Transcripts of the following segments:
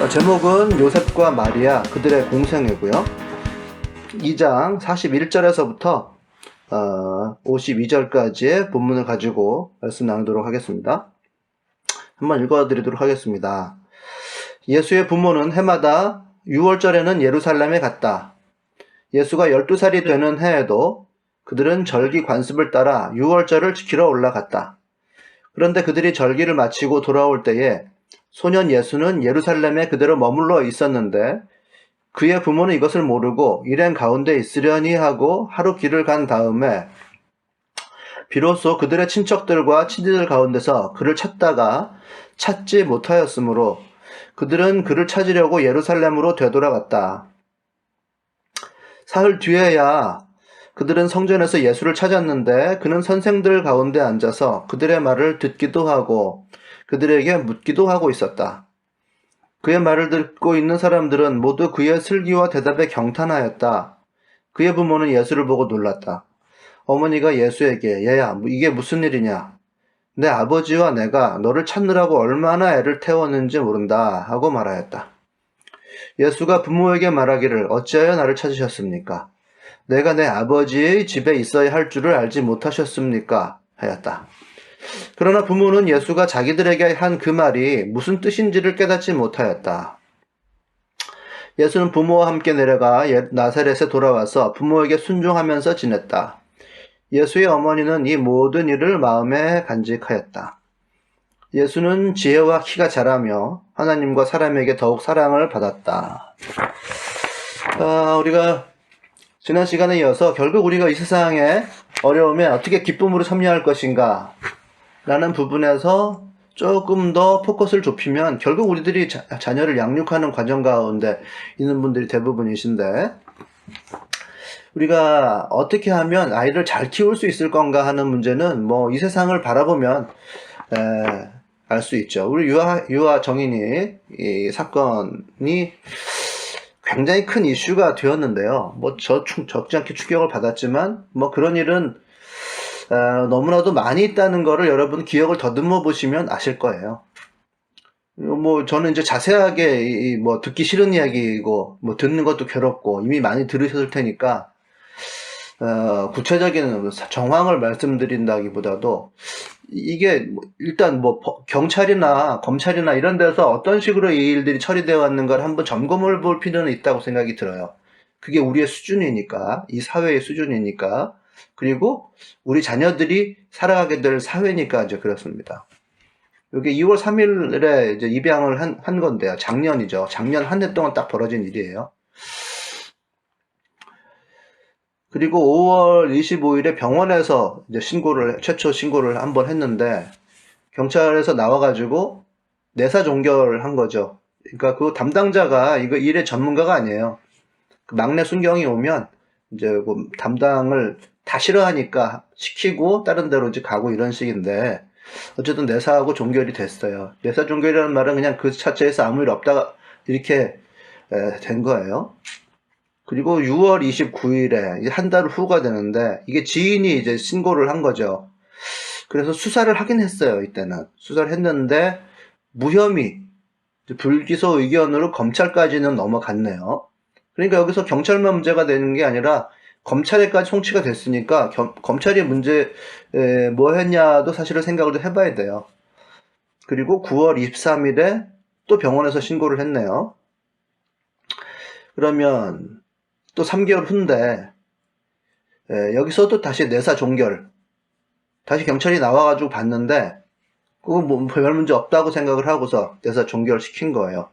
제목은 요셉과 마리아 그들의 공생애고요. 2장 41절에서부터 52절까지의 본문을 가지고 말씀 나누도록 하겠습니다. 한번 읽어드리도록 하겠습니다. 예수의 부모는 해마다 6월절에는 예루살렘에 갔다. 예수가 12살이 되는 해에도 그들은 절기 관습을 따라 6월절을 지키러 올라갔다. 그런데 그들이 절기를 마치고 돌아올 때에 소년 예수는 예루살렘에 그대로 머물러 있었는데 그의 부모는 이것을 모르고 일행 가운데 있으려니 하고 하루 길을 간 다음에 비로소 그들의 친척들과 친지들 가운데서 그를 찾다가 찾지 못하였으므로 그들은 그를 찾으려고 예루살렘으로 되돌아갔다. 사흘 뒤에야 그들은 성전에서 예수를 찾았는데 그는 선생들 가운데 앉아서 그들의 말을 듣기도 하고 그들에게 묻기도 하고 있었다. 그의 말을 듣고 있는 사람들은 모두 그의 슬기와 대답에 경탄하였다. 그의 부모는 예수를 보고 놀랐다. 어머니가 예수에게 얘야 이게 무슨 일이냐? 내 아버지와 내가 너를 찾느라고 얼마나 애를 태웠는지 모른다 하고 말하였다. 예수가 부모에게 말하기를 어찌하여 나를 찾으셨습니까? 내가 내 아버지의 집에 있어야 할 줄을 알지 못하셨습니까? 하였다. 그러나 부모는 예수가 자기들에게 한 그 말이 무슨 뜻인지를 깨닫지 못하였다. 예수는 부모와 함께 내려가 나사렛에 돌아와서 부모에게 순종하면서 지냈다. 예수의 어머니는 이 모든 일을 마음에 간직하였다. 예수는 지혜와 키가 자라며 하나님과 사람에게 더욱 사랑을 받았다. 우리가 지난 시간에 이어서 결국 우리가 이 세상의 어려움에 어떻게 기쁨으로 참여할 것인가 라는 부분에서 조금 더 포커스를 좁히면 결국 우리들이 자녀를 양육하는 과정 가운데 있는 분들이 대부분이신데 우리가 어떻게 하면 아이를 잘 키울 수 있을 건가 하는 문제는 이 세상을 바라보면 알 수 있죠. 우리 유아 정인이 이 사건이 굉장히 큰 이슈가 되었는데요. 적지 않게 충격을 받았지만 그런 일은 너무나도 많이 있다는 거를 여러분 기억을 더듬어 보시면 아실 거예요. 저는 이제 자세하게 듣기 싫은 이야기이고 듣는 것도 괴롭고 이미 많이 들으셨을 테니까 구체적인 정황을 말씀드린다기보다도 이게 일단 경찰이나 검찰이나 이런 데서 어떤 식으로 이 일들이 처리되어 왔는 걸 한번 점검을 볼 필요는 있다고 생각이 들어요. 그게 우리의 수준이니까, 이 사회의 수준이니까, 그리고 우리 자녀들이 살아가게 될 사회니까 이제 그렇습니다. 이게 2월 3일에 이제 입양을 한 건데요. 작년이죠. 작년 한 해 동안 딱 벌어진 일이에요. 그리고 5월 25일에 병원에서 이제 최초 신고를 한번 했는데, 경찰에서 나와가지고 내사 종결한 거죠. 그러니까 그 담당자가 이거 일의 전문가가 아니에요. 그 막내 순경이 오면 이제 담당을 다 싫어하니까 시키고 다른 데로 이제 가고 이런 식인데, 어쨌든 내사하고 종결이 됐어요. 내사 종결이라는 말은 그냥 그 자체에서 아무 일 없다가 이렇게 된 거예요. 그리고 6월 29일에 한 달 후가 되는데 이게 지인이 이제 신고를 한 거죠. 그래서 수사를 하긴 했어요. 이때는 수사를 했는데 무혐의 불기소 의견으로 검찰까지는 넘어갔네요. 그러니까 여기서 경찰만 문제가 되는 게 아니라 검찰에까지 송치가 됐으니까 검찰이 문제 뭐 했냐도 사실은 생각을 좀 해봐야 돼요. 그리고 9월 23일에 또 병원에서 신고를 했네요. 그러면 또 3개월 후인데 여기서도 다시 내사 종결, 다시 경찰이 나와가지고 봤는데 그거 별 문제 없다고 생각을 하고서 내사 종결 시킨 거예요.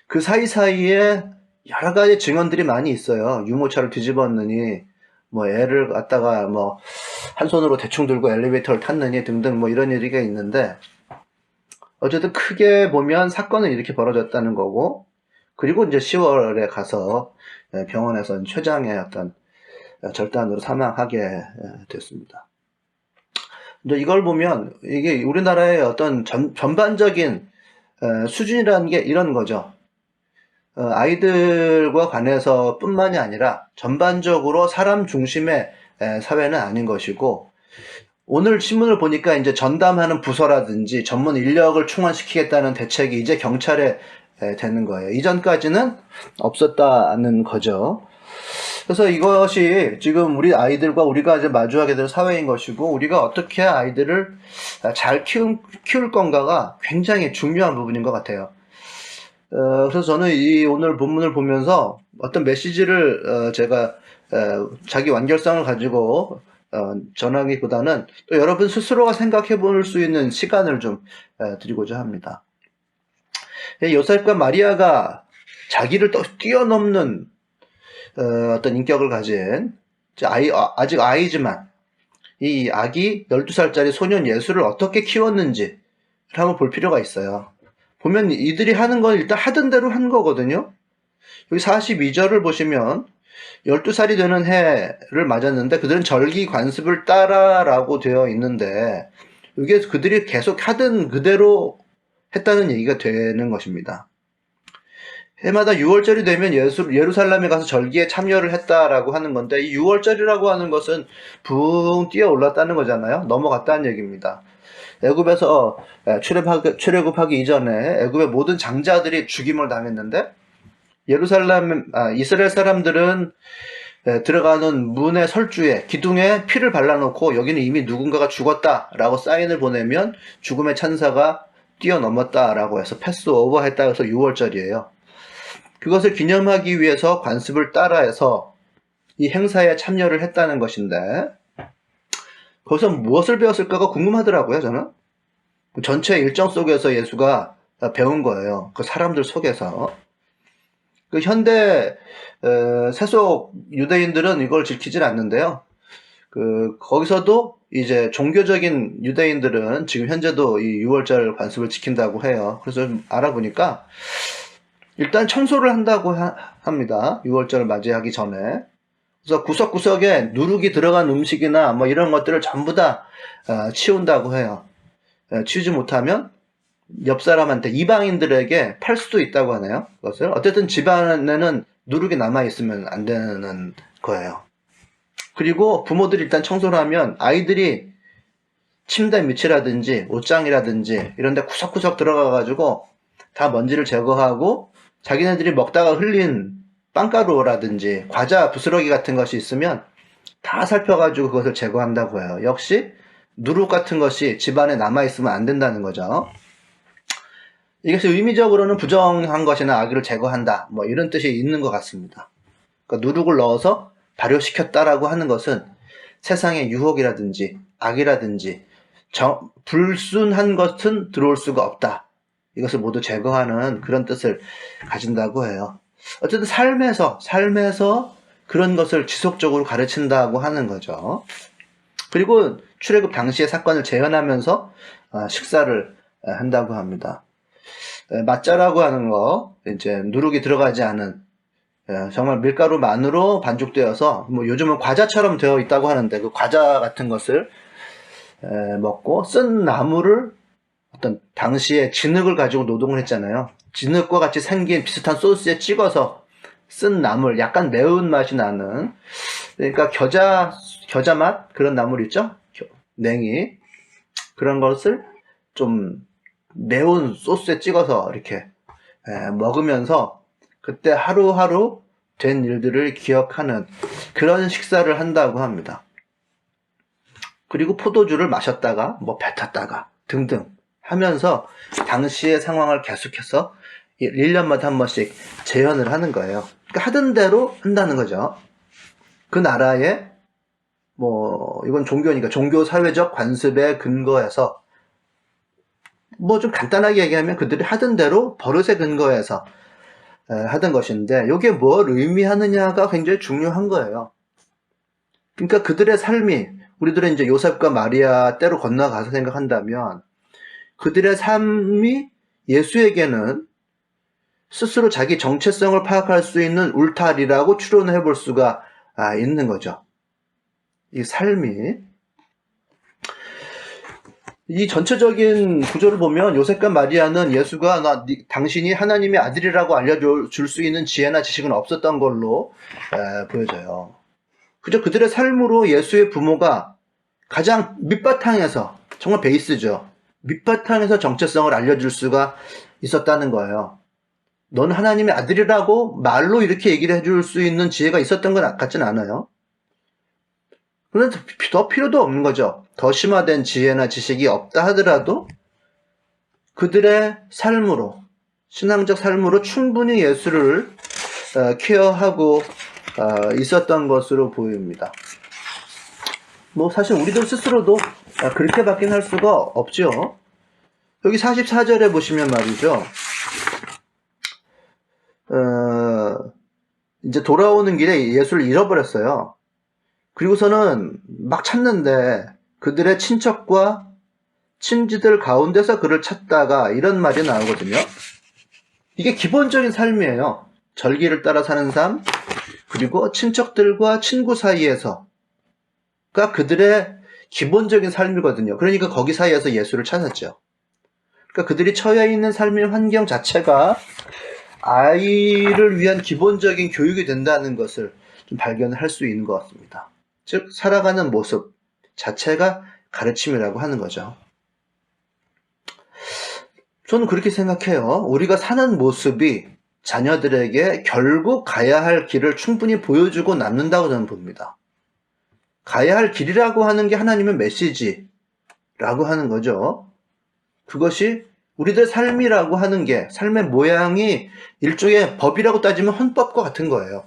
그 사이사이에 여러 가지 증언들이 많이 있어요. 유모차를 뒤집었느니 애를 갖다가 한 손으로 대충 들고 엘리베이터를 탔느니 등등 이런 얘기가 있는데, 어쨌든 크게 보면 사건은 이렇게 벌어졌다는 거고, 그리고 이제 10월에 가서 병원에서 췌장의 어떤 절단으로 사망하게 됐습니다. 이제 이걸 보면 이게 우리나라의 어떤 전반적인 수준이라는 게 이런 거죠. 아이들과 관해서 뿐만이 아니라 전반적으로 사람 중심의 사회는 아닌 것이고, 오늘 신문을 보니까 이제 전담하는 부서라든지 전문 인력을 충원시키겠다는 대책이 이제 경찰에 되는 거예요. 이전까지는 없었다는 거죠. 그래서 이것이 지금 우리 아이들과 우리가 이제 마주하게 될 사회인 것이고, 우리가 어떻게 아이들을 잘 키울 건가가 굉장히 중요한 부분인 것 같아요. 그래서 저는 이 오늘 본문을 보면서 어떤 메시지를 제가 자기 완결성을 가지고 전하기보다는 또 여러분 스스로가 생각해 볼 수 있는 시간을 좀 드리고자 합니다. 요셉과 마리아가 자기를 또 뛰어넘는 어떤 인격을 가진 아직 아이지만 이 아기 12살짜리 소년 예수를 어떻게 키웠는지를 한번 볼 필요가 있어요. 보면 이들이 하는 건 일단 하던 대로 한 거거든요. 여기 42절을 보시면 12살이 되는 해를 맞았는데 그들은 절기 관습을 따라라고 되어 있는데, 이게 그들이 계속 하던 그대로 했다는 얘기가 되는 것입니다. 해마다 6월절이 되면 예루살렘에 가서 절기에 참여를 했다라고 하는 건데, 이 6월절이라고 하는 것은 붕 뛰어 올랐다는 거잖아요. 넘어갔다는 얘기입니다. 애굽에서 출애굽하기 이전에 애굽의 모든 장자들이 죽임을 당했는데, 이스라엘 사람들은 들어가는 문의 설주에 기둥에 피를 발라놓고 여기는 이미 누군가가 죽었다라고 사인을 보내면 죽음의 천사가 뛰어넘었다라고 해서 패스오버 했다 해서 6월절이에요. 그것을 기념하기 위해서 관습을 따라해서 이 행사에 참여를 했다는 것인데, 거기서 무엇을 배웠을까가 궁금하더라고요, 저는. 전체 일정 속에서 예수가 배운 거예요. 그 사람들 속에서. 그 현대 세속 유대인들은 이걸 지키질 않는데요. 거기서도 이제 종교적인 유대인들은 지금 현재도 이 6월절 관습을 지킨다고 해요. 그래서 알아보니까 일단 청소를 한다고 합니다. 6월절을 맞이하기 전에. 그래서 구석구석에 누룩이 들어간 음식이나 뭐 이런 것들을 전부 다 치운다고 해요. 치우지 못하면 옆 사람한테, 이방인들에게 팔 수도 있다고 하네요. 그것을. 어쨌든 집안에는 누룩이 남아있으면 안 되는 거예요. 그리고 부모들이 일단 청소를 하면 아이들이 침대 밑이라든지 옷장이라든지 이런 데 구석구석 들어가가지고 다 먼지를 제거하고, 자기네들이 먹다가 흘린 빵가루라든지 과자 부스러기 같은 것이 있으면 다 살펴가지고 그것을 제거한다고 해요. 역시 누룩 같은 것이 집안에 남아있으면 안 된다는 거죠. 이것이 의미적으로는 부정한 것이나 악의를 제거한다, 뭐 이런 뜻이 있는 것 같습니다. 그러니까 누룩을 넣어서 발효시켰다라고 하는 것은 세상의 유혹이라든지 악이라든지 불순한 것은 들어올 수가 없다, 이것을 모두 제거하는 그런 뜻을 가진다고 해요. 어쨌든 삶에서 그런 것을 지속적으로 가르친다고 하는 거죠. 그리고 출애굽 당시의 사건을 재현하면서 식사를 한다고 합니다. 맛자라고 하는 거, 이제 누룩이 들어가지 않은 정말 밀가루만으로 반죽되어서 뭐 요즘은 과자처럼 되어 있다고 하는데, 그 과자 같은 것을 먹고 쓴 나물을, 어떤 당시에 진흙을 가지고 노동을 했잖아요. 진흙과 같이 생긴 비슷한 소스에 찍어서 쓴 나물, 약간 매운 맛이 나는, 그러니까 겨자 맛, 그런 나물 있죠? 냉이, 그런 것을 좀 매운 소스에 찍어서 이렇게 먹으면서 그때 하루하루 된 일들을 기억하는 그런 식사를 한다고 합니다. 그리고 포도주를 마셨다가 뭐 뱉었다가 등등 하면서 당시의 상황을 계속해서 1년마다 한 번씩 재현을 하는 거예요. 그러니까 하던 대로 한다는 거죠. 그 나라의 뭐 이건 종교니까 종교 사회적 관습에 근거해서, 뭐 좀 간단하게 얘기하면 그들이 하던 대로 버릇에 근거해서 하던 것인데, 이게 뭘 의미하느냐가 굉장히 중요한 거예요. 그러니까 그들의 삶이, 우리들은 이제 요셉과 마리아 때로 건너가서 생각한다면, 그들의 삶이 예수에게는 스스로 자기 정체성을 파악할 수 있는 울타리라고 추론을 해볼 수가 있는 거죠. 이 삶이. 이 전체적인 구조를 보면 요셉과 마리아는 예수가 당신이 하나님의 아들이라고 알려줄 수 있는 지혜나 지식은 없었던 걸로 보여져요. 그저 그들의 삶으로 예수의 부모가 가장 밑바탕에서, 정말 베이스죠, 밑바탕에서 정체성을 알려줄 수가 있었다는 거예요. 넌 하나님의 아들이라고 말로 이렇게 얘기를 해줄 수 있는 지혜가 있었던 것 같진 않아요. 그런데 더 필요도 없는 거죠. 더 심화된 지혜나 지식이 없다 하더라도 그들의 삶으로, 신앙적 삶으로 충분히 예수를 케어하고 있었던 것으로 보입니다. 뭐 사실 우리들 스스로도 그렇게밖에 할 수가 없죠. 여기 44절에 보시면 말이죠. 이제 돌아오는 길에 예수를 잃어버렸어요. 그리고서는 막 찾는데 그들의 친척과 친지들 가운데서 그를 찾다가 이런 말이 나오거든요. 이게 기본적인 삶이에요. 절기를 따라 사는 삶, 그리고 친척들과 친구 사이에서가 그들의 기본적인 삶이거든요. 그러니까 거기 사이에서 예수를 찾았죠. 그러니까 그들이 처해 있는 삶의 환경 자체가 아이를 위한 기본적인 교육이 된다는 것을 좀 발견을 할 수 있는 것 같습니다. 즉 살아가는 모습 자체가 가르침이라고 하는 거죠. 저는 그렇게 생각해요. 우리가 사는 모습이 자녀들에게 결국 가야 할 길을 충분히 보여주고 남는다고 저는 봅니다. 가야 할 길이라고 하는 게 하나님의 메시지라고 하는 거죠. 그것이 우리들 삶이라고 하는 게, 삶의 모양이 일종의 법이라고 따지면 헌법과 같은 거예요.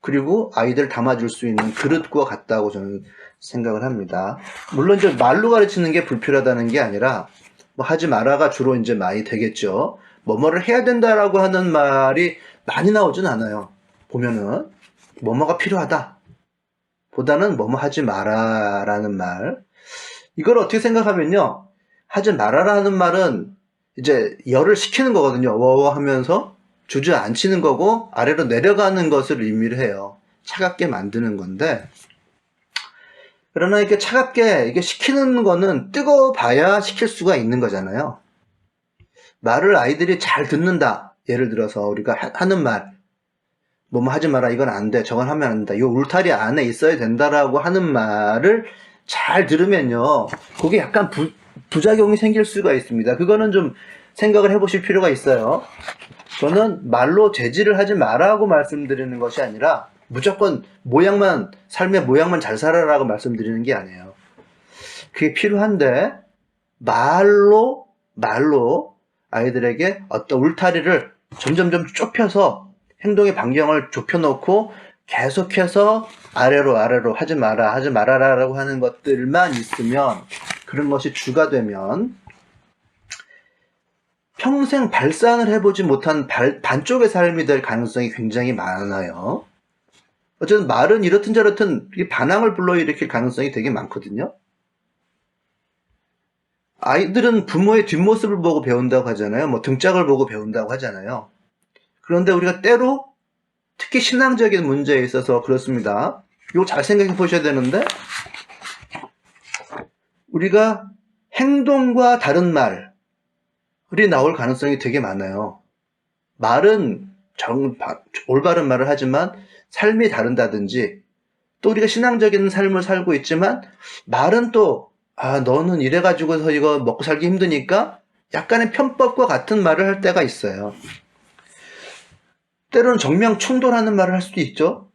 그리고 아이들 담아줄 수 있는 그릇과 같다고 저는 생각을 합니다. 물론 이제 말로 가르치는 게 불필요하다는 게 아니라 뭐 하지 마라가 주로 이제 많이 되겠죠. 뭐뭐를 해야 된다라고 하는 말이 많이 나오진 않아요. 보면은 뭐뭐가 필요하다 보다는 뭐뭐 하지 마라라는 말. 이걸 어떻게 생각하면요, 하지 마라라는 말은 이제 열을 식히는 거거든요. 워워 하면서 주저앉히는 거고 아래로 내려가는 것을 의미를 해요. 차갑게 만드는 건데, 그러나 이렇게 차갑게 이게 식히는 거는 뜨거워 봐야 식힐 수가 있는 거잖아요. 말을 아이들이 잘 듣는다. 예를 들어서 우리가 하는 말, 뭐뭐 하지 마라, 이건 안 돼, 저건 하면 안 된다, 이 울타리 안에 있어야 된다라고 하는 말을 잘 들으면요, 그게 약간 부작용이 생길 수가 있습니다. 그거는 좀 생각을 해보실 필요가 있어요. 저는 말로 제지를 하지 마라고 말씀드리는 것이 아니라 무조건 삶의 모양만 잘 살아라고 말씀드리는 게 아니에요. 그게 필요한데 말로 아이들에게 어떤 울타리를 점점점 좁혀서 행동의 반경을 좁혀놓고 계속해서 아래로 하지 마라라고 하는 것들만 있으면, 그런 것이 주가 되면 평생 발산을 해보지 못한 반쪽의 삶이 될 가능성이 굉장히 많아요. 어쨌든 말은 이렇든 저렇든 반항을 불러일으킬 가능성이 되게 많거든요. 아이들은 부모의 뒷모습을 보고 배운다고 하잖아요. 뭐 등짝을 보고 배운다고 하잖아요. 그런데 우리가 때로 특히 신앙적인 문제에 있어서 그렇습니다. 이거 잘 생각해 보셔야 되는데, 우리가 행동과 다른 말이 나올 가능성이 되게 많아요. 말은 올바른 말을 하지만 삶이 다른다든지, 또 우리가 신앙적인 삶을 살고 있지만 말은 또 너는 이래가지고서 이거 먹고 살기 힘드니까 약간의 편법과 같은 말을 할 때가 있어요. 때로는 정면 충돌하는 말을 할 수도 있죠.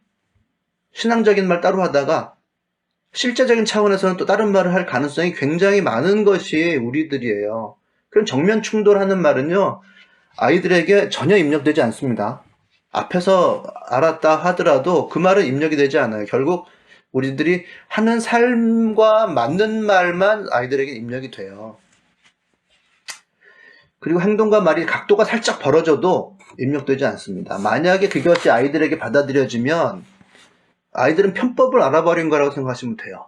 신앙적인 말 따로 하다가 실제적인 차원에서는 또 다른 말을 할 가능성이 굉장히 많은 것이 우리들이에요. 그럼 정면 충돌하는 말은요, 아이들에게 전혀 입력되지 않습니다. 앞에서 알았다 하더라도 그 말은 입력이 되지 않아요. 결국 우리들이 하는 삶과 맞는 말만 아이들에게 입력이 돼요. 그리고 행동과 말이 각도가 살짝 벌어져도 입력되지 않습니다. 만약에 그것이 아이들에게 받아들여지면 아이들은 편법을 알아버린 거라고 생각하시면 돼요.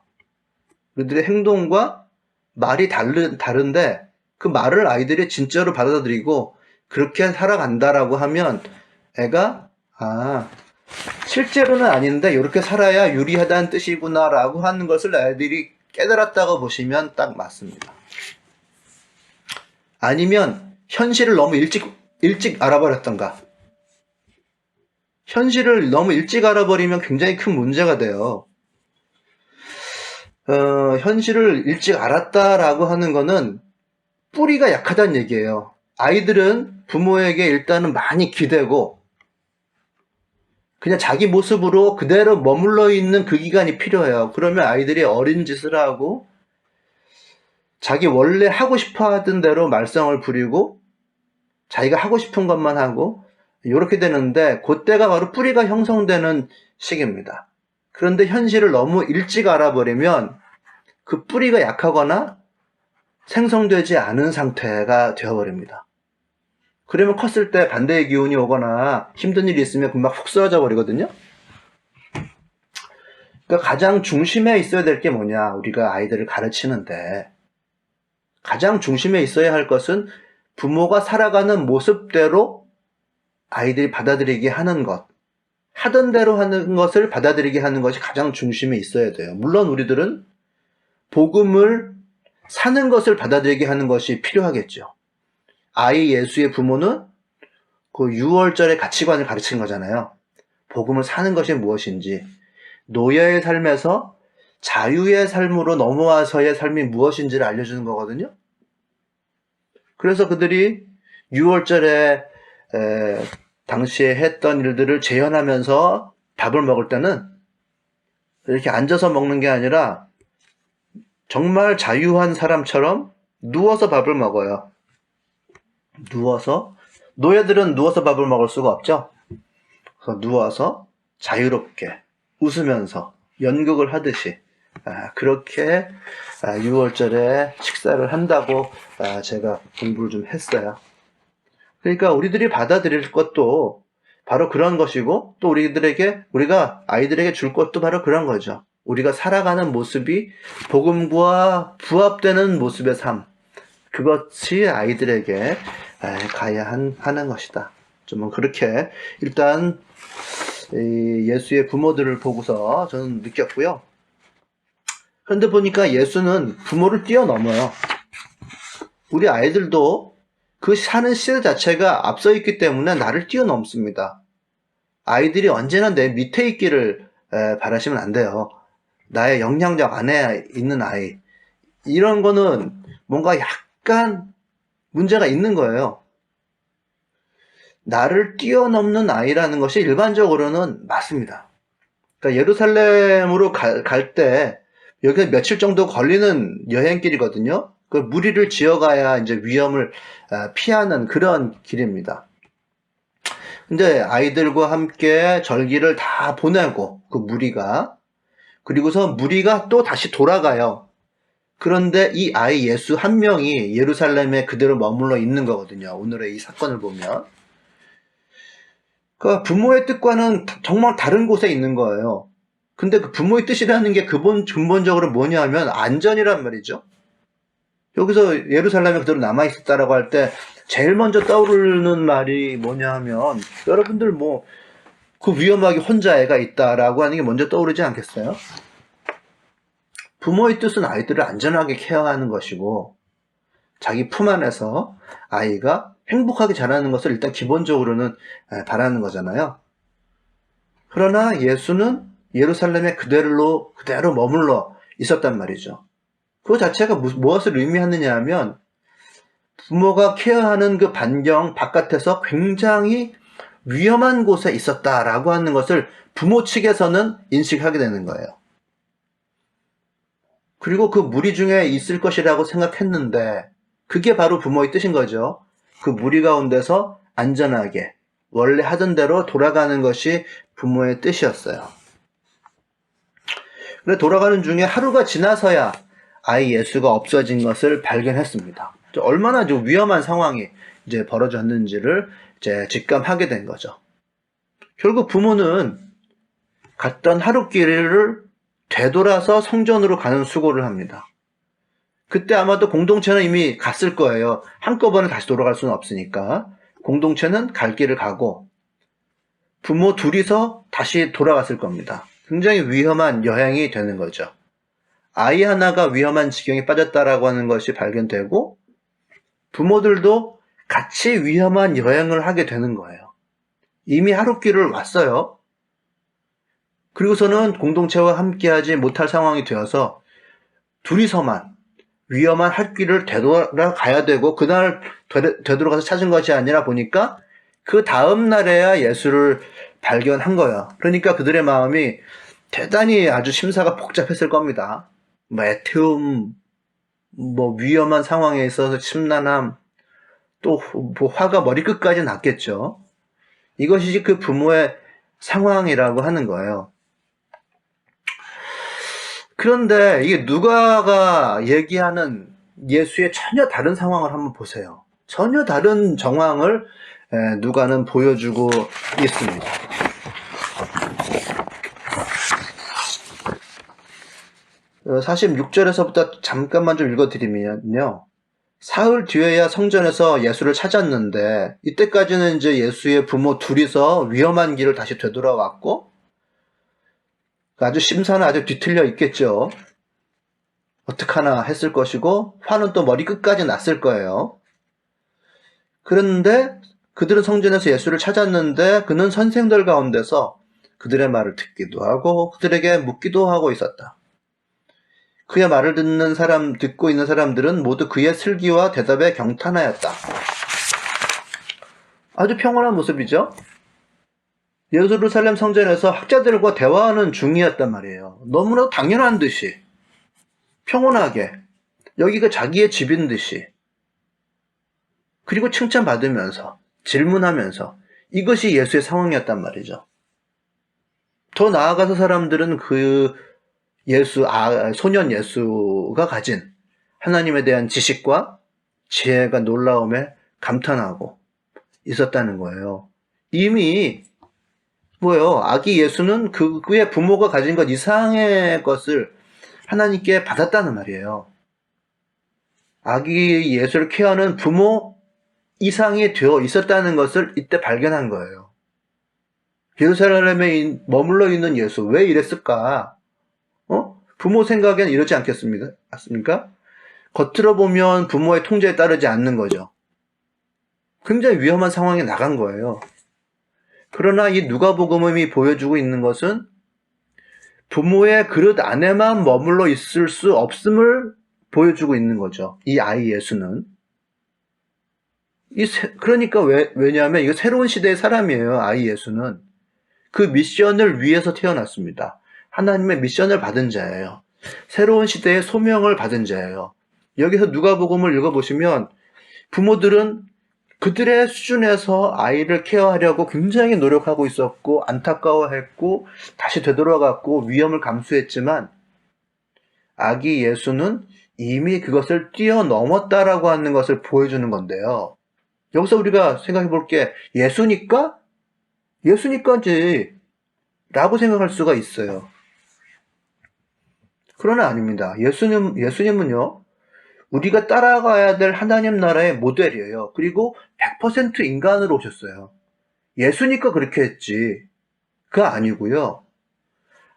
우리들의 행동과 말이 다른데 그 말을 아이들이 진짜로 받아들이고 그렇게 살아간다라고 하면 애가 실제로는 아닌데 이렇게 살아야 유리하다는 뜻이구나 라고 하는 것을 아이들이 깨달았다고 보시면 딱 맞습니다. 아니면 현실을 너무 일찍 알아버렸던가. 현실을 너무 일찍 알아버리면 굉장히 큰 문제가 돼요. 현실을 일찍 알았다라고 하는 거는 뿌리가 약하다는 얘기예요. 아이들은 부모에게 일단은 많이 기대고 그냥 자기 모습으로 그대로 머물러 있는 그 기간이 필요해요. 그러면 아이들이 어린 짓을 하고 자기 원래 하고 싶어 하던 대로 말썽을 부리고 자기가 하고 싶은 것만 하고 이렇게 되는데 그때가 바로 뿌리가 형성되는 시기입니다. 그런데 현실을 너무 일찍 알아버리면 그 뿌리가 약하거나 생성되지 않은 상태가 되어버립니다. 그러면 컸을 때 반대의 기운이 오거나 힘든 일이 있으면 금방 훅 쓰러져 버리거든요. 그러니까 가장 중심에 있어야 될 게 뭐냐, 우리가 아이들을 가르치는데 가장 중심에 있어야 할 것은 부모가 살아가는 모습대로 아이들이 받아들이게 하는 것, 하던 대로 하는 것을 받아들이게 하는 것이 가장 중심에 있어야 돼요. 물론 우리들은 복음을 사는 것을 받아들이게 하는 것이 필요하겠죠. 아이 예수의 부모는 그 유월절의 가치관을 가르친 거잖아요. 복음을 사는 것이 무엇인지, 노예의 삶에서 자유의 삶으로 넘어와서의 삶이 무엇인지를 알려주는 거거든요. 그래서 그들이 유월절에 당시에 했던 일들을 재현하면서 밥을 먹을 때는 이렇게 앉아서 먹는 게 아니라 정말 자유한 사람처럼 누워서 밥을 먹어요. 누워서, 노예들은 누워서 밥을 먹을 수가 없죠. 그래서 누워서 자유롭게 웃으면서 연극을 하듯이 그렇게 6월절에 식사를 한다고 제가 공부를 좀 했어요. 그러니까 우리들이 받아들일 것도 바로 그런 것이고, 또 우리가 아이들에게 줄 것도 바로 그런 거죠. 우리가 살아가는 모습이 복음과 부합되는 모습의 삶, 그것이 아이들에게 가야 하는 것이다. 좀 그렇게 일단 예수의 부모들을 보고서 저는 느꼈고요. 그런데 보니까 예수는 부모를 뛰어넘어요. 우리 아이들도 그 사는 시대 자체가 앞서 있기 때문에 나를 뛰어넘습니다. 아이들이 언제나 내 밑에 있기를 바라시면 안 돼요. 나의 영향력 안에 있는 아이, 이런 거는 뭔가 약간 문제가 있는 거예요. 나를 뛰어넘는 아이라는 것이 일반적으로는 맞습니다. 그러니까 예루살렘으로 갈 때 여기서 며칠 정도 걸리는 여행길이거든요. 그 무리를 지어가야 이제 위험을 피하는 그런 길입니다. 근데 아이들과 함께 절기를 다 보내고 그 무리가, 그리고서 무리가 또 다시 돌아가요. 그런데 이 아이 예수 한 명이 예루살렘에 그대로 머물러 있는 거거든요. 오늘의 이 사건을 보면. 그 부모의 뜻과는 정말 다른 곳에 있는 거예요. 근데 그 부모의 뜻이라는 게 근본적으로 뭐냐 하면 안전이란 말이죠. 여기서 예루살렘에 그대로 남아있었다라고 할 때 제일 먼저 떠오르는 말이 뭐냐 하면, 여러분들 그 위험하게 혼자 애가 있다라고 하는 게 먼저 떠오르지 않겠어요? 부모의 뜻은 아이들을 안전하게 케어하는 것이고 자기 품 안에서 아이가 행복하게 자라는 것을 일단 기본적으로는 바라는 거잖아요. 그러나 예수는 예루살렘에 그대로 머물러 있었단 말이죠. 그 자체가 무엇을 의미하느냐 하면, 부모가 케어하는 그 반경 바깥에서 굉장히 위험한 곳에 있었다라고 하는 것을 부모 측에서는 인식하게 되는 거예요. 그리고 그 무리 중에 있을 것이라고 생각했는데 그게 바로 부모의 뜻인 거죠. 그 무리 가운데서 안전하게 원래 하던 대로 돌아가는 것이 부모의 뜻이었어요. 그런데 돌아가는 중에 하루가 지나서야 아이 예수가 없어진 것을 발견했습니다. 얼마나 좀 위험한 상황이 이제 벌어졌는지를 이제 직감하게 된 거죠. 결국 부모는 갔던 하루길을 되돌아서 성전으로 가는 수고를 합니다. 그때 아마도 공동체는 이미 갔을 거예요. 한꺼번에 다시 돌아갈 수는 없으니까. 공동체는 갈 길을 가고 부모 둘이서 다시 돌아갔을 겁니다. 굉장히 위험한 여행이 되는 거죠. 아이 하나가 위험한 지경에 빠졌다라고 하는 것이 발견되고 부모들도 같이 위험한 여행을 하게 되는 거예요. 이미 하루길을 왔어요. 그리고서는 공동체와 함께하지 못할 상황이 되어서 둘이서만 위험한 할 길을 되돌아가야 되고, 그날 되돌아가서 찾은 것이 아니라 보니까 그 다음 날에야 예수를 발견한 거예요. 그러니까 그들의 마음이 대단히 아주 심사가 복잡했을 겁니다. 뭐 애태움, 뭐 위험한 상황에 있어서 심란함, 또 뭐 화가 머리끝까지 났겠죠. 이것이 그 부모의 상황이라고 하는 거예요. 그런데 이게 누가가 얘기하는 예수의 전혀 다른 상황을 한번 보세요. 전혀 다른 정황을 누가는 보여주고 있습니다. 어, 46절에서부터 잠깐만 좀 읽어드리면요. 사흘 뒤에야 성전에서 예수를 찾았는데 이때까지는 이제 예수의 부모 둘이서 위험한 길을 다시 되돌아왔고 아주 심사는 아주 뒤틀려 있겠죠. 어떡하나 했을 것이고 화는 또 머리 끝까지 났을 거예요. 그런데 그들은 성전에서 예수를 찾았는데 그는 선생들 가운데서 그들의 말을 듣기도 하고 그들에게 묻기도 하고 있었다. 그의 말을 듣고 있는 사람들은 모두 그의 슬기와 대답에 경탄하였다. 아주 평온한 모습이죠. 예루살렘 성전에서 학자들과 대화하는 중이었단 말이에요. 너무나 당연한 듯이 평온하게 여기가 자기의 집인 듯이 그리고 칭찬받으면서 질문하면서 이것이 예수의 상황이었단 말이죠. 더 나아가서 사람들은 그 소년 예수가 가진 하나님에 대한 지식과 지혜가 놀라움에 감탄하고 있었다는 거예요. 이미 아기 예수는 그의 부모가 가진 것 이상의 것을 하나님께 받았다는 말이에요. 아기 예수를 케어하는 부모 이상이 되어 있었다는 것을 이때 발견한 거예요. 예루살렘에 머물러 있는 예수, 왜 이랬을까? 부모 생각엔 이러지 않습니까? 겉으로 보면 부모의 통제에 따르지 않는 거죠. 굉장히 위험한 상황에 나간 거예요. 그러나 이 누가복음이 보여주고 있는 것은 부모의 그릇 안에만 머물러 있을 수 없음을 보여주고 있는 거죠. 이 아이 예수는. 그러니까 왜냐하면 이거 새로운 시대의 사람이에요. 아이 예수는. 그 미션을 위해서 태어났습니다. 하나님의 미션을 받은 자예요. 새로운 시대의 소명을 받은 자예요. 여기서 누가복음을 읽어보시면 부모들은 그들의 수준에서 아이를 케어하려고 굉장히 노력하고 있었고 안타까워했고 다시 되돌아갔고 위험을 감수했지만 아기 예수는 이미 그것을 뛰어넘었다라고 하는 것을 보여주는 건데요. 여기서 우리가 생각해 볼 게 예수니까? 예수니까지 라고 생각할 수가 있어요. 그러나 아닙니다. 예수님은요, 우리가 따라가야 될 하나님 나라의 모델이에요. 그리고 100% 인간으로 오셨어요. 예수니까 그렇게 했지. 그거 아니고요.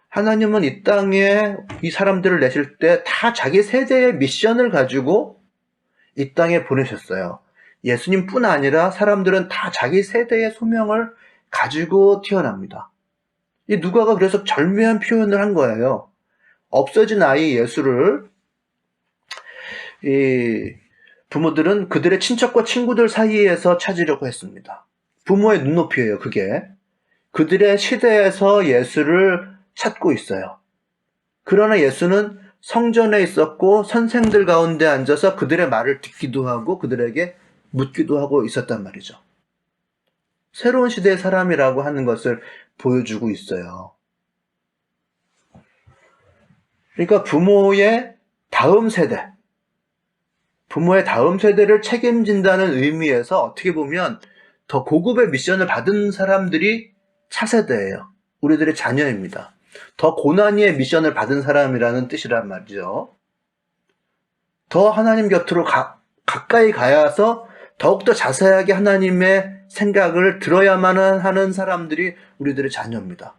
하나님은 이 땅에 이 사람들을 내실 때 다 자기 세대의 미션을 가지고 이 땅에 보내셨어요. 예수님뿐 아니라 사람들은 다 자기 세대의 소명을 가지고 태어납니다. 이 누가가 그래서 절묘한 표현을 한 거예요. 없어진 아이 예수를 이 부모들은 그들의 친척과 친구들 사이에서 찾으려고 했습니다. 부모의 눈높이예요, 그게. 그들의 시대에서 예수를 찾고 있어요. 그러나 예수는 성전에 있었고 선생들 가운데 앉아서 그들의 말을 듣기도 하고 그들에게 묻기도 하고 있었단 말이죠. 새로운 시대의 사람이라고 하는 것을 보여주고 있어요. 그러니까 부모의 다음 세대를 책임진다는 의미에서 어떻게 보면 더 고급의 미션을 받은 사람들이 차세대예요. 우리들의 자녀입니다. 더 고난이의 미션을 받은 사람이라는 뜻이란 말이죠. 더 하나님 곁으로 가까이 가야서 더욱더 자세하게 하나님의 생각을 들어야만 하는 사람들이 우리들의 자녀입니다.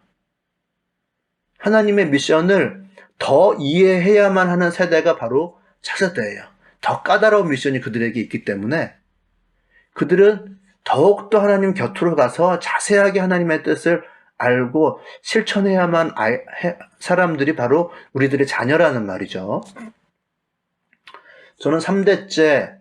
하나님의 미션을 더 이해해야만 하는 세대가 바로 차세대예요. 더 까다로운 미션이 그들에게 있기 때문에 그들은 더욱더 하나님 곁으로 가서 자세하게 하나님의 뜻을 알고 실천해야만 사람들이 바로 우리들의 자녀라는 말이죠. 저는 3대째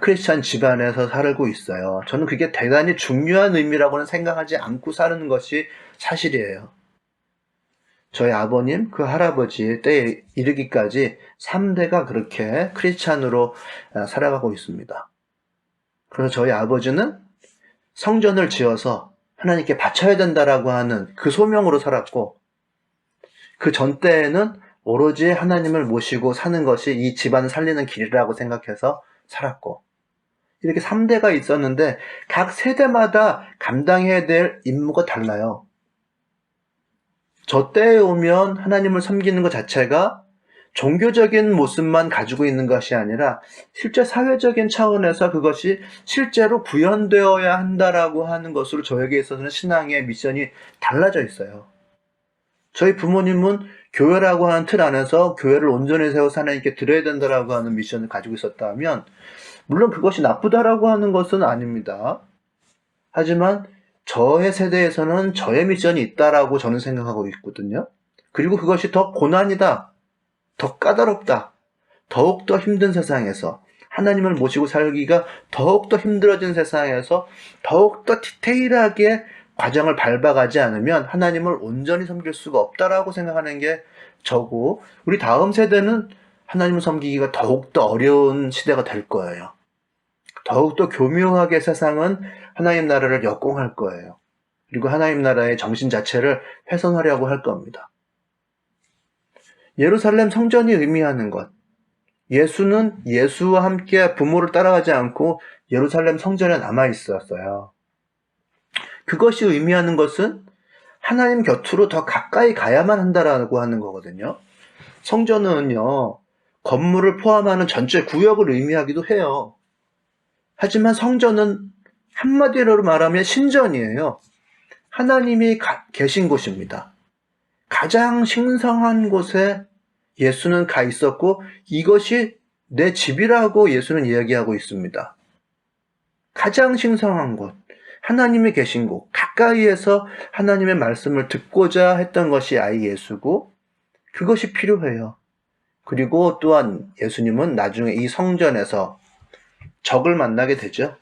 크리스찬 집안에서 살고 있어요. 저는 그게 대단히 중요한 의미라고는 생각하지 않고 사는 것이 사실이에요. 저희 아버님, 그 할아버지 때에 이르기까지 3대가 그렇게 크리스찬으로 살아가고 있습니다. 그래서 저희 아버지는 성전을 지어서 하나님께 바쳐야 된다라고 하는 그 소명으로 살았고, 그 전 때에는 오로지 하나님을 모시고 사는 것이 이 집안을 살리는 길이라고 생각해서 살았고, 이렇게 3대가 있었는데 각 세대마다 감당해야 될 임무가 달라요. 저 때에 오면 하나님을 섬기는 것 자체가 종교적인 모습만 가지고 있는 것이 아니라 실제 사회적인 차원에서 그것이 실제로 구현되어야 한다라고 하는 것으로 저에게 있어서는 신앙의 미션이 달라져 있어요. 저희 부모님은 교회라고 하는 틀 안에서 교회를 온전히 세워서 하나님께 드려야 된다라고 하는 미션을 가지고 있었다면, 물론 그것이 나쁘다라고 하는 것은 아닙니다. 하지만 저의 세대에서는 저의 미션이 있다라고 저는 생각하고 있거든요. 그리고 그것이 더 고난이다, 더 까다롭다, 더욱더 힘든 세상에서, 하나님을 모시고 살기가 더욱더 힘들어진 세상에서 더욱더 디테일하게 과정을 밟아가지 않으면 하나님을 온전히 섬길 수가 없다라고 생각하는 게 저고, 우리 다음 세대는 하나님을 섬기기가 더욱더 어려운 시대가 될 거예요. 더욱더 교묘하게 세상은 하나님 나라를 역공할 거예요. 그리고 하나님 나라의 정신 자체를 훼손하려고 할 겁니다. 예루살렘 성전이 의미하는 것, 예수는 예수와 함께 부모를 따라가지 않고 예루살렘 성전에 남아 있었어요. 그것이 의미하는 것은 하나님 곁으로 더 가까이 가야만 한다라고 하는 거거든요. 성전은요, 건물을 포함하는 전체 구역을 의미하기도 해요. 하지만 성전은 한마디로 말하면 신전이에요. 하나님이 계신 곳입니다. 가장 신성한 곳에 예수는 가 있었고, 이것이 내 집이라고 예수는 이야기하고 있습니다. 가장 신성한 곳, 하나님이 계신 곳, 가까이에서 하나님의 말씀을 듣고자 했던 것이 아이 예수고, 그것이 필요해요. 그리고 또한 예수님은 나중에 이 성전에서 적을 만나게 되죠.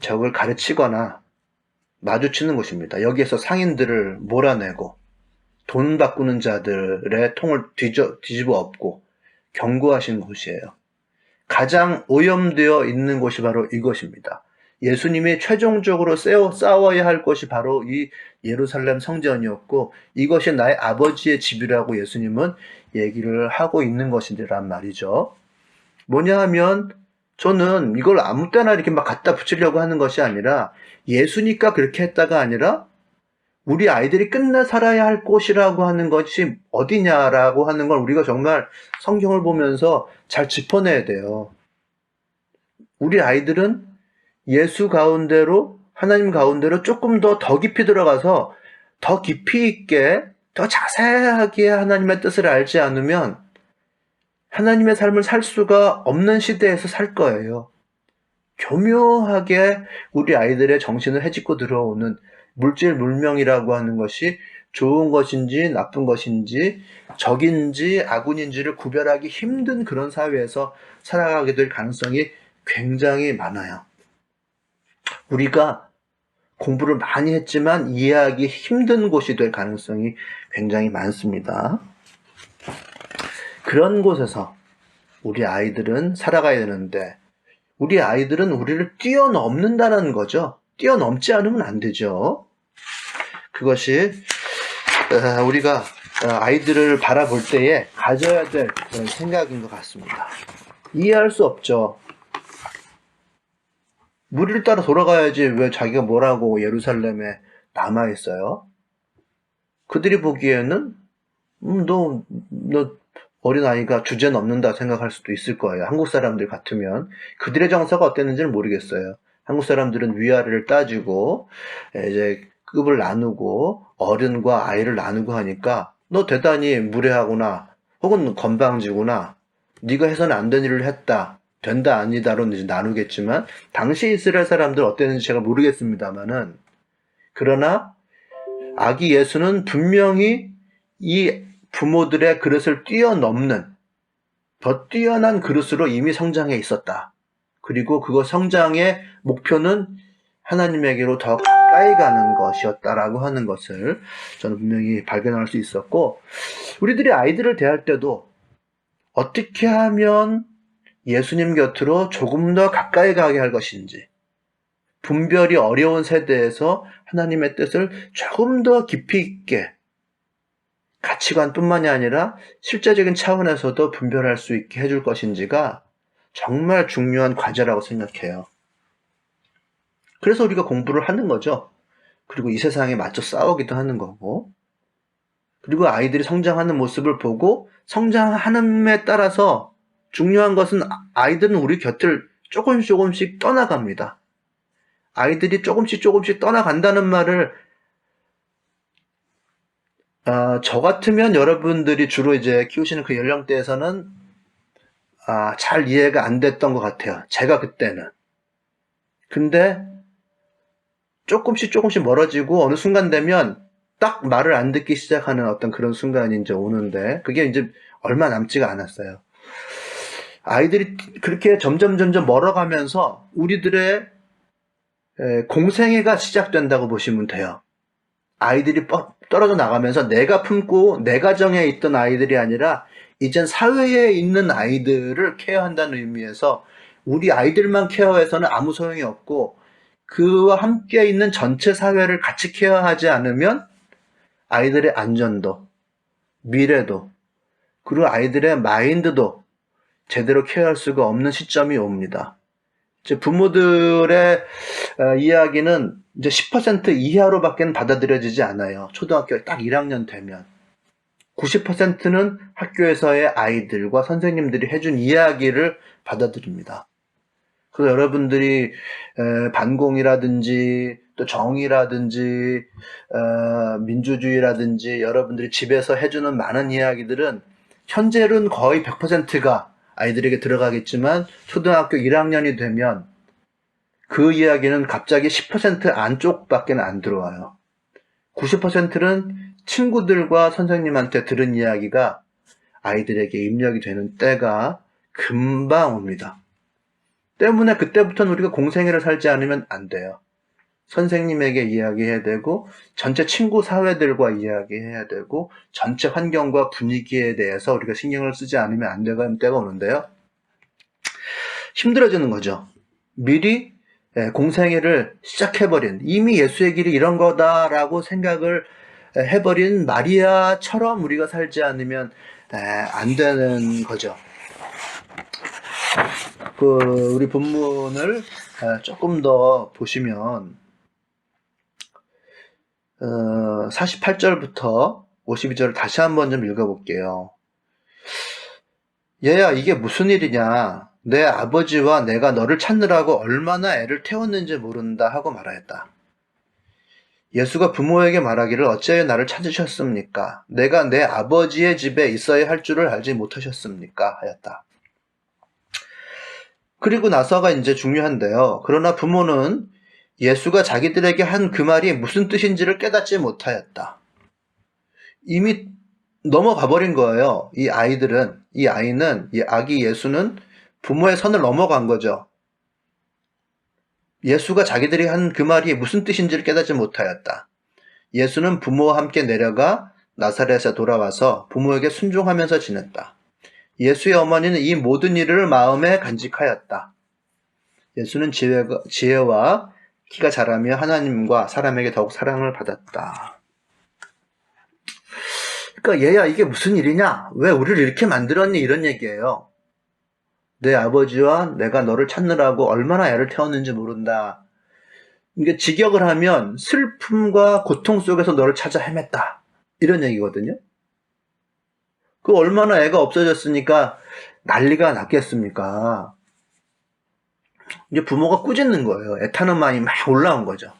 적을 가르치거나 마주치는 곳입니다. 여기에서 상인들을 몰아내고 돈 바꾸는 자들의 통을 뒤집어 엎고 경고하신 곳이에요. 가장 오염되어 있는 곳이 바로 이것입니다. 예수님이 최종적으로 싸워야 할 것이 바로 이 예루살렘 성전이었고, 이것이 나의 아버지의 집이라고 예수님은 얘기를 하고 있는 것이란 말이죠. 뭐냐 하면, 저는 이걸 아무 때나 이렇게 막 갖다 붙이려고 하는 것이 아니라, 예수니까 그렇게 했다가 아니라 우리 아이들이 끝내 살아야 할 곳이라고 하는 것이 어디냐라고 하는 걸 우리가 정말 성경을 보면서 잘 짚어내야 돼요. 우리 아이들은 예수 가운데로, 하나님 가운데로 조금 더 깊이 들어가서 더 깊이 있게, 더 자세하게 하나님의 뜻을 알지 않으면 하나님의 삶을 살 수가 없는 시대에서 살 거예요. 교묘하게 우리 아이들의 정신을 헤집고 들어오는 물질 물명이라고 하는 것이 좋은 것인지 나쁜 것인지 적인지 아군인지를 구별하기 힘든 그런 사회에서 살아가게 될 가능성이 굉장히 많아요. 우리가 공부를 많이 했지만 이해하기 힘든 곳이 될 가능성이 굉장히 많습니다. 그런 곳에서 우리 아이들은 살아가야 되는데, 우리 아이들은 우리를 뛰어넘는다는 거죠. 뛰어넘지 않으면 안 되죠. 그것이 우리가 아이들을 바라볼 때에 가져야 될 그런 생각인 것 같습니다. 이해할 수 없죠. 무리를 따라 돌아가야지 왜 자기가 뭐라고 예루살렘에 남아있어요? 그들이 보기에는 너 어린아이가 주제 넘는다 생각할 수도 있을 거예요. 한국 사람들 같으면. 그들의 정서가 어땠는지는 모르겠어요. 한국 사람들은 위아래를 따지고 이제 급을 나누고 어른과 아이를 나누고 하니까 너 대단히 무례하구나, 혹은 건방지구나, 네가 해서는 안 된 일을 했다, 된다 아니다로 이제 나누겠지만, 당시 이스라엘 사람들 어땠는지 제가 모르겠습니다만은, 그러나 아기 예수는 분명히 이 부모들의 그릇을 뛰어넘는 더 뛰어난 그릇으로 이미 성장해 있었다. 그리고 그거 성장의 목표는 하나님에게로 더 가까이 가는 것이었다라고 하는 것을 저는 분명히 발견할 수 있었고, 우리들이 아이들을 대할 때도 어떻게 하면 예수님 곁으로 조금 더 가까이 가게 할 것인지, 분별이 어려운 세대에서 하나님의 뜻을 조금 더 깊이 있게 가치관뿐만이 아니라 실제적인 차원에서도 분별할 수 있게 해줄 것인지가 정말 중요한 과제라고 생각해요. 그래서 우리가 공부를 하는 거죠. 그리고 이 세상에 맞춰 싸우기도 하는 거고, 그리고 아이들이 성장하는 모습을 보고 성장하는에 따라서 중요한 것은 아이들은 우리 곁을 조금씩 떠나갑니다. 아이들이 조금씩 떠나간다는 말을 저 같으면 여러분들이 주로 이제 키우시는 그 연령대에서는 잘 이해가 안 됐던 것 같아요. 제가 그때는. 근데 조금씩 멀어지고 어느 순간 되면 딱 말을 안 듣기 시작하는 어떤 그런 순간이 이제 오는데, 그게 이제 얼마 남지가 않았어요. 아이들이 그렇게 점점 멀어가면서 우리들의 공생애가 시작된다고 보시면 돼요. 아이들이 떨어져 나가면서 내가 품고 내 가정에 있던 아이들이 아니라 이젠 사회에 있는 아이들을 케어한다는 의미에서 우리 아이들만 케어해서는 아무 소용이 없고, 그와 함께 있는 전체 사회를 같이 케어하지 않으면 아이들의 안전도, 미래도, 그리고 아이들의 마인드도 제대로 케어할 수가 없는 시점이 옵니다. 이제 부모들의 이야기는 이제 10% 이하로밖에 받아들여지지 않아요. 초등학교 딱 1학년 되면. 90%는 학교에서의 아이들과 선생님들이 해준 이야기를 받아들입니다. 그래서 여러분들이 반공이라든지 또 정의라든지 민주주의라든지 여러분들이 집에서 해주는 많은 이야기들은 현재는 거의 100%가 아이들에게 들어가겠지만 초등학교 1학년이 되면 그 이야기는 갑자기 10% 안쪽밖에 안 들어와요. 90%는 친구들과 선생님한테 들은 이야기가 아이들에게 입력이 되는 때가 금방 옵니다. 때문에 그때부터는 우리가 공생애를 살지 않으면 안 돼요. 선생님에게 이야기해야 되고, 전체 친구 사회들과 이야기해야 되고, 전체 환경과 분위기에 대해서 우리가 신경을 쓰지 않으면 안 되는 때가 오는데요. 힘들어지는 거죠. 미리 공생애를 시작해버린, 이미 예수의 길이 이런 거다라고 생각을 해버린 마리아처럼 우리가 살지 않으면 안 되는 거죠. 우리 본문을 조금 더 보시면 48절부터 52절을 다시 한번 좀 읽어볼게요. 얘야, 이게 무슨 일이냐? 내 아버지와 내가 너를 찾느라고 얼마나 애를 태웠는지 모른다 하고 말하였다. 예수가 부모에게 말하기를 어찌하여 나를 찾으셨습니까? 내가 내 아버지의 집에 있어야 할 줄을 알지 못하셨습니까? 하였다. 그리고 나서가 이제 중요한데요. 그러나 부모는 예수가 자기들에게 한 그 말이 무슨 뜻인지를 깨닫지 못하였다. 이미 넘어가 버린 거예요. 이 아이는, 이 아기 예수는 부모의 선을 넘어간 거죠. 예수가 자기들이 한 그 말이 무슨 뜻인지를 깨닫지 못하였다. 예수는 부모와 함께 내려가 나사렛에 돌아와서 부모에게 순종하면서 지냈다. 예수의 어머니는 이 모든 일을 마음에 간직하였다. 예수는 지혜와 키가 자라며 하나님과 사람에게 더욱 사랑을 받았다. 그러니까 얘야, 이게 무슨 일이냐? 왜 우리를 이렇게 만들었니? 이런 얘기예요. 내 아버지와 내가 너를 찾느라고 얼마나 애를 태웠는지 모른다. 이게 직역을 하면 슬픔과 고통 속에서 너를 찾아 헤맸다. 이런 얘기거든요. 그 얼마나 애가 없어졌으니까 난리가 났겠습니까? 이제 부모가 꾸짖는 거예요. 애타는 마음이 막 올라온 거죠.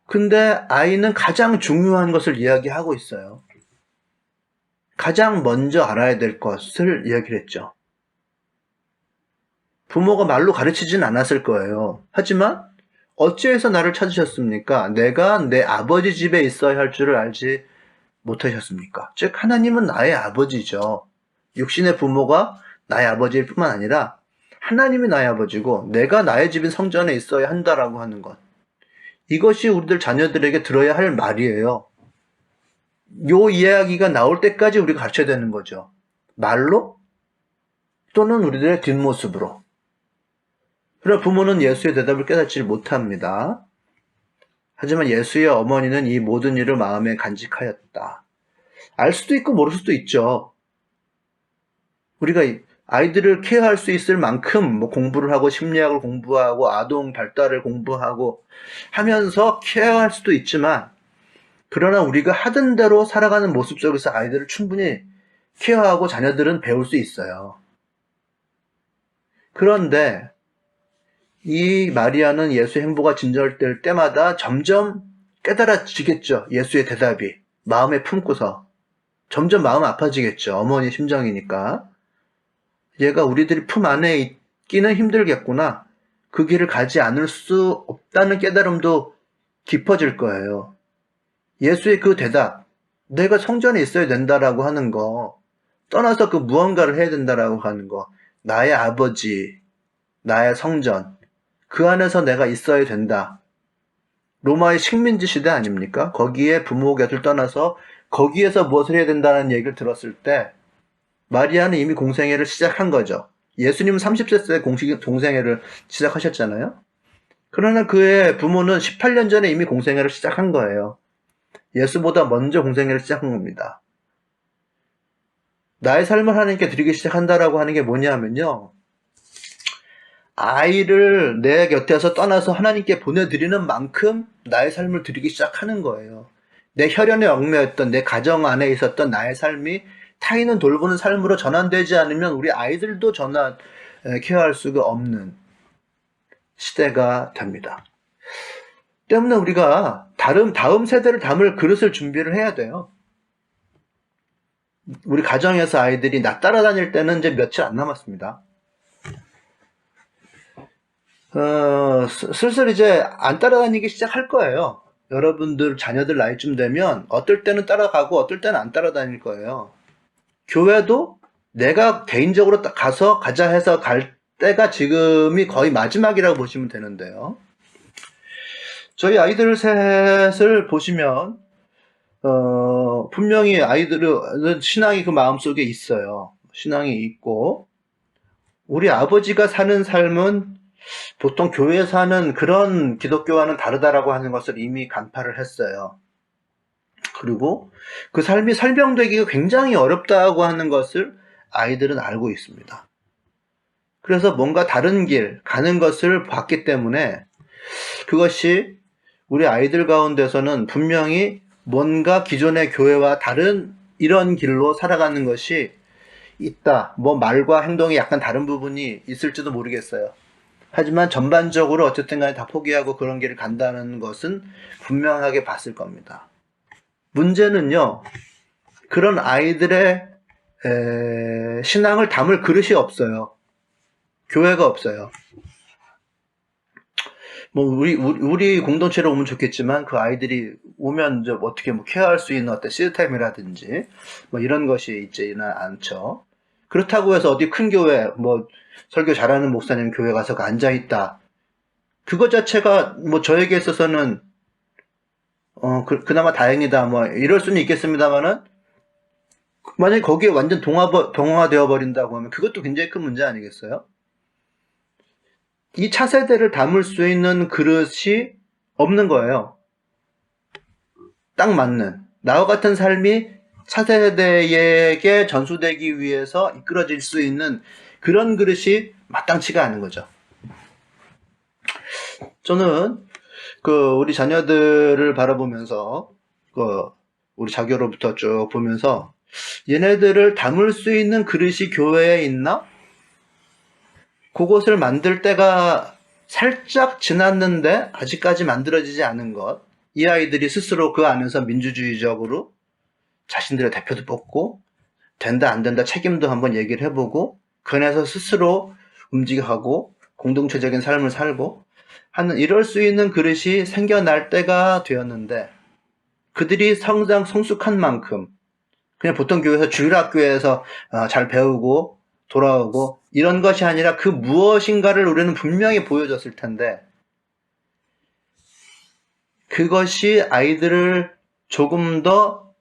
근데 아이는 가장 중요한 것을 이야기하고 있어요. 가장 먼저 알아야 될 것을 이야기를 했죠. 부모가 말로 가르치진 않았을 거예요. 하지만 어찌해서 나를 찾으셨습니까? 내가 내 아버지 집에 있어야 할 줄을 알지 못하셨습니까? 즉 하나님은 나의 아버지죠. 육신의 부모가 나의 아버지일 뿐만 아니라 하나님이 나의 아버지고 내가 나의 집인 성전에 있어야 한다라고 하는 것. 이것이 우리들 자녀들에게 들어야 할 말이에요. 요 이야기가 나올 때까지 우리가 가르쳐야 되는 거죠. 말로 또는 우리들의 뒷모습으로. 그러나 부모는 예수의 대답을 깨닫지 못합니다. 하지만 예수의 어머니는 이 모든 일을 마음에 간직하였다. 알 수도 있고 모를 수도 있죠. 우리가 아이들을 케어할 수 있을 만큼 뭐 공부를 하고 심리학을 공부하고 아동 발달을 공부하고 하면서 케어할 수도 있지만, 그러나 우리가 하던 대로 살아가는 모습 속에서 아이들을 충분히 케어하고 자녀들은 배울 수 있어요. 그런데 이 마리아는 예수의 행보가 진절될 때마다 점점 깨달아지겠죠. 예수의 대답이 마음에 품고서 점점 마음 아파지겠죠. 어머니 심정이니까. 얘가 우리들이 품 안에 있기는 힘들겠구나. 그 길을 가지 않을 수 없다는 깨달음도 깊어질 거예요. 예수의 그 대답, 내가 성전에 있어야 된다라고 하는 거, 떠나서 그 무언가를 해야 된다라고 하는 거, 나의 아버지, 나의 성전, 그 안에서 내가 있어야 된다. 로마의 식민지 시대 아닙니까? 거기에 부모 곁을 떠나서 거기에서 무엇을 해야 된다는 얘기를 들었을 때 마리아는 이미 공생애를 시작한 거죠. 예수님은 30세 때 공생애를 시작하셨잖아요. 그러나 그의 부모는 18년 전에 이미 공생애를 시작한 거예요. 예수보다 먼저 공생애를 시작한 겁니다. 나의 삶을 하나님께 드리기 시작한다라고 하는 게 뭐냐면요, 아이를 내 곁에서 떠나서 하나님께 보내드리는 만큼 나의 삶을 드리기 시작하는 거예요. 내 혈연에 얽매였던 내 가정 안에 있었던 나의 삶이 타인을 돌보는 삶으로 전환되지 않으면 우리 아이들도 케어할 수가 없는 시대가 됩니다. 때문에 우리가 다음 세대를 담을 그릇을 준비를 해야 돼요. 우리 가정에서 아이들이 나 따라다닐 때는 이제 며칠 안 남았습니다. 슬슬 이제 안 따라다니기 시작할 거예요. 여러분들 자녀들 나이쯤 되면 어떨 때는 따라가고 어떨 때는 안 따라다닐 거예요. 교회도 내가 개인적으로 가자 해서 갈 때가 지금이 거의 마지막이라고 보시면 되는데요. 저희 아이들 셋을 보시면 분명히 아이들은 신앙이 그 마음속에 있어요. 신앙이 있고, 우리 아버지가 사는 삶은 보통 교회에서 하는 그런 기독교와는 다르다라고 하는 것을 이미 간파를 했어요. 그리고 그 삶이 설명되기가 굉장히 어렵다고 하는 것을 아이들은 알고 있습니다. 그래서 뭔가 다른 길 가는 것을 봤기 때문에 그것이 우리 아이들 가운데서는 분명히 뭔가 기존의 교회와 다른 이런 길로 살아가는 것이 있다. 뭐 말과 행동이 약간 다른 부분이 있을지도 모르겠어요. 하지만 전반적으로 어쨌든 간에 다 포기하고 그런 길을 간다는 것은 분명하게 봤을 겁니다. 문제는요, 그런 아이들의 신앙을 담을 그릇이 없어요. 교회가 없어요. 뭐 우리 공동체로 오면 좋겠지만 그 아이들이 오면 이제 어떻게 뭐 케어할 수 있는 어떤 시스템이라든지 뭐 이런 것이 있지는 않죠. 그렇다고 해서 어디 큰 교회 뭐 설교 잘하는 목사님 교회 가서 앉아 있다. 그것 자체가 뭐 저에게 있어서는 그나마 다행이다 뭐 이럴 수는 있겠습니다만은, 만약에 거기에 완전 동화되어 버린다고 하면 그것도 굉장히 큰 문제 아니겠어요? 이 차세대를 담을 수 있는 그릇이 없는 거예요. 딱 맞는 나와 같은 삶이 차세대에게 전수되기 위해서 이끌어질 수 있는 그런 그릇이 마땅치가 않은 거죠. 저는 우리 자녀들을 바라보면서 우리 자교로부터 쭉 보면서 얘네들을 담을 수 있는 그릇이 교회에 있나? 그것을 만들 때가 살짝 지났는데 아직까지 만들어지지 않은 것. 이 아이들이 스스로 그 안에서 민주주의적으로 자신들의 대표도 뽑고 된다 안 된다 책임도 한번 얘기를 해보고 그 안에서 스스로 움직여가고 공동체적인 삶을 살고 하는 이럴 수 있는 그릇이 생겨날 때가 되었는데, 그들이 성숙한 만큼 그냥 보통 교회에서 주일학교에서 잘 배우고 돌아오고 이런 것이 아니라 그 무엇인가를 우리는 분명히 보여줬을 텐데 그것이 아이들을 조금 더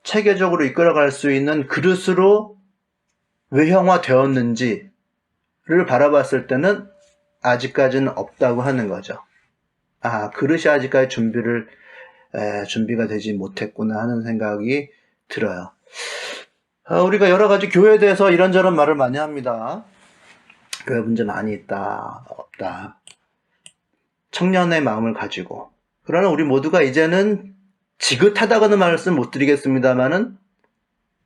체계적으로 이끌어갈 수 있는 그릇으로 외형화되었는지를 바라봤을 때는 아직까지는 없다고 하는 거죠. 그릇이 아직까지 준비가 되지 못했구나 하는 생각이 들어요. 우리가 여러 가지 교회에 대해서 이런저런 말을 많이 합니다. 교회 문제 많이 있다, 없다. 청년의 마음을 가지고. 그러나 우리 모두가 이제는 지긋하다고는 말씀 못 드리겠습니다만은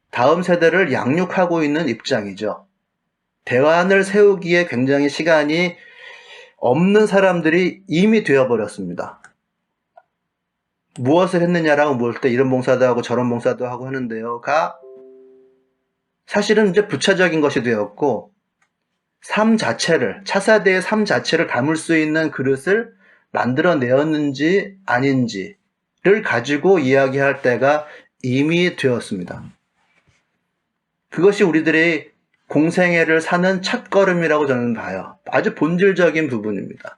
다음 세대를 양육하고 있는 입장이죠. 대안을 세우기에 굉장히 시간이 없는 사람들이 이미 되어버렸습니다. 무엇을 했느냐라고 볼 때 이런 봉사도 하고 저런 봉사도 하고 하는데요. 사실은 이제 부차적인 것이 되었고 차세대의 삶 자체를 담을 수 있는 그릇을 만들어내었는지 아닌지를 가지고 이야기할 때가 이미 되었습니다. 그것이 우리들의 공생애를 사는 첫걸음이라고 저는 봐요. 아주 본질적인 부분입니다.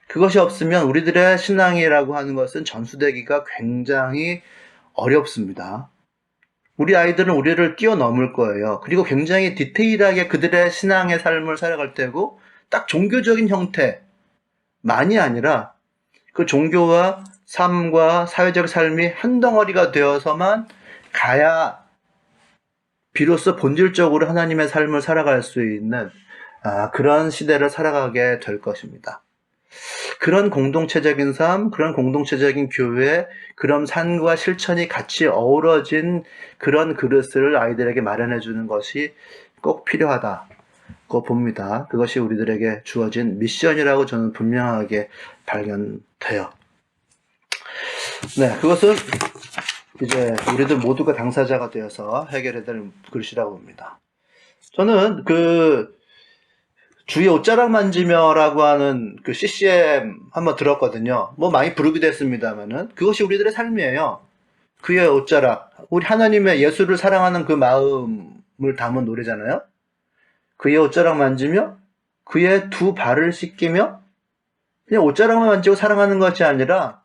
그것이 없으면 우리들의 신앙이라고 하는 것은 전수되기가 굉장히 어렵습니다. 우리 아이들은 우리를 뛰어넘을 거예요. 그리고 굉장히 디테일하게 그들의 신앙의 삶을 살아갈 테고 딱 종교적인 형태만이 아니라 그 종교와 삶과 사회적 삶이 한 덩어리가 되어서만 가야 비로소 본질적으로 하나님의 삶을 살아갈 수 있는 그런 시대를 살아가게 될 것입니다. 그런 공동체적인 삶, 그런 공동체적인 교회, 그런 삶과 실천이 같이 어우러진 그런 그릇을 아이들에게 마련해 주는 것이 꼭 필요하다고 봅니다. 그것이 우리들에게 주어진 미션이라고 저는 분명하게 발견돼요. 네, 그것은 이제 우리들 모두가 당사자가 되어서 해결해야 될 그릇이라고 봅니다. 저는 주의 옷자락 만지며라고 하는 그 CCM 한번 들었거든요. 뭐 많이 부르기도 했습니다만은 그것이 우리들의 삶이에요. 그의 옷자락, 우리 하나님의 예수를 사랑하는 그 마음을 담은 노래잖아요. 그의 옷자락 만지며 그의 두 발을 씻기며 그냥 옷자락만 만지고 사랑하는 것이 아니라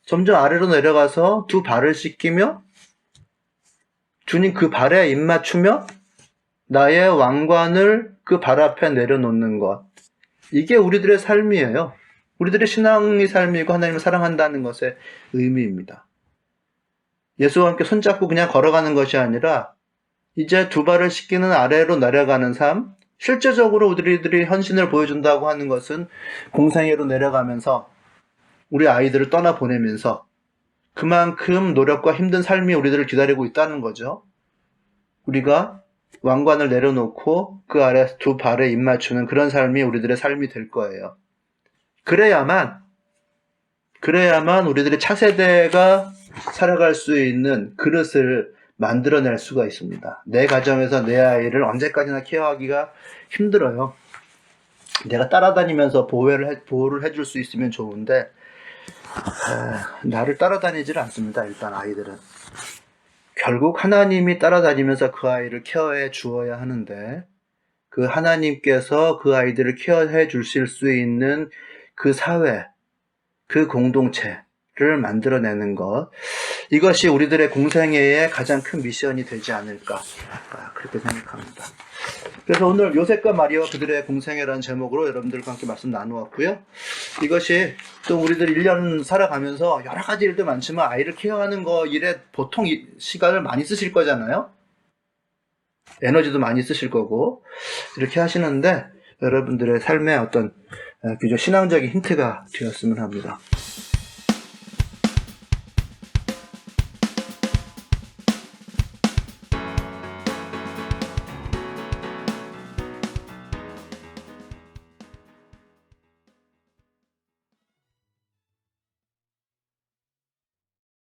점점 아래로 내려가서 두 발을 씻기며 주님 그 발에 입맞추며 나의 왕관을 그 발 앞에 내려놓는 것. 이게 우리들의 삶이에요. 우리들의 신앙의 삶이고 하나님을 사랑한다는 것의 의미입니다. 예수와 함께 손잡고 그냥 걸어가는 것이 아니라 이제 두 발을 씻기는 아래로 내려가는 삶, 실제적으로 우리들이 헌신을 보여준다고 하는 것은 공생애로 내려가면서 우리 아이들을 떠나보내면서 그만큼 노력과 힘든 삶이 우리들을 기다리고 있다는 거죠. 우리가 왕관을 내려놓고 그 아래 두 발에 입맞추는 그런 삶이 우리들의 삶이 될 거예요. 그래야만 우리들의 차세대가 살아갈 수 있는 그릇을 만들어낼 수가 있습니다. 내 가정에서 내 아이를 언제까지나 케어하기가 힘들어요. 내가 따라다니면서 보호를 해줄 수 있으면 좋은데 나를 따라다니질 않습니다. 일단 아이들은. 결국 하나님이 따라다니면서 그 아이를 케어해 주어야 하는데 그 하나님께서 그 아이들을 케어해 주실 수 있는 그 사회, 그 공동체를 만들어내는 것, 이것이 우리들의 공생애의 가장 큰 미션이 되지 않을까 그렇게 생각합니다. 그래서 오늘 요셉과 마리아와 그들의 공생애라는 제목으로 여러분들과 함께 말씀 나누었고요. 이것이 또 우리들 1년 살아가면서 여러 가지 일도 많지만 아이를 케어하는 거 일에 보통 시간을 많이 쓰실 거잖아요. 에너지도 많이 쓰실 거고 이렇게 하시는데 여러분들의 삶에 어떤 비교 신앙적인 힌트가 되었으면 합니다.